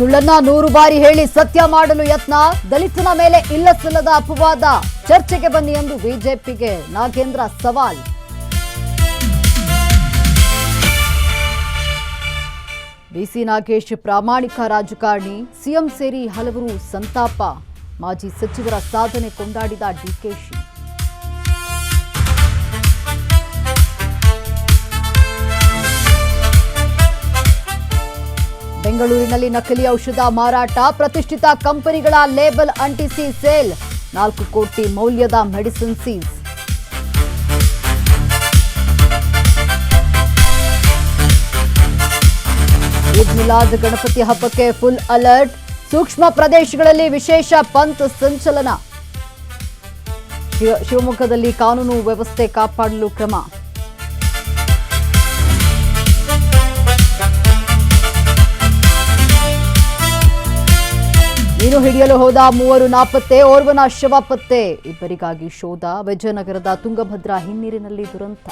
ಸುಳ್ಳನ್ನ 100 ಬಾರಿ ಹೇಳಿ ಸತ್ಯ ಮಾಡಲು ಯತ್ನ, ದಲಿತನ ಮೇಲೆ ಇಲ್ಲಸಲ್ಲದ ಅಪವಾದ, ಚರ್ಚೆಗೆ ಬನ್ನಿ ಎಂದು ಬಿಜೆಪಿಗೆ ನಾಗೇಂದ್ರ ಸವಾಲ್. ಬಿಸಿ ನಾಗೇಶ್ ಪ್ರಾಮಾಣಿಕ ರಾಜಕಾರಣಿ, ಸಿಎಂ ಸೇರಿ ಹಲವರು ಸಂತಾಪ, ಮಾಜಿ ಸಚಿವರ ಸಾಧನೆ ಕೊಂಡಾಡಿದ ಡಿಕೆಶಿ. ಬೆಂಗಳೂರಿನಲ್ಲಿ ನಕಲಿ ಔಷಧ ಮಾರಾಟ, ಪ್ರತಿಷ್ಠಿತ ಕಂಪನಿಗಳ ಲೇಬಲ್ ಅಂಟಿಸಿ ಸೇಲ್, 4 ಕೋಟಿ ಮೌಲ್ಯದ ಮೆಡಿಸಿನ್ ಸೀಸ್. ಈದ್ ಮಿಲಾದ್ ಗಣಪತಿ ಹಬ್ಬಕ್ಕೆ ಫುಲ್ ಅಲರ್ಟ್, ಸೂಕ್ಷ್ಮ ಪ್ರದೇಶಗಳಲ್ಲಿ ವಿಶೇಷ ಪಂತ್ ಸಂಚಲನ. ಶಿವಮೊಗ್ಗದಲ್ಲಿ ಕಾನೂನು ವ್ಯವಸ್ಥೆ ಕಾಪಾಡಲು ಕ್ರಮ. ಮೀನು ಹಿಡಿಯಲು ಹೋದ 3 ನಾಪತ್ತೆ, ಓರ್ವನ ಶವ ಪತ್ತೆ, ಇಬ್ಬರಿಗಾಗಿ ಶೋಧ. ವಿಜಯನಗರದ ತುಂಗಭದ್ರಾ ಹಿನ್ನೀರಿನಲ್ಲಿ ದುರಂತ.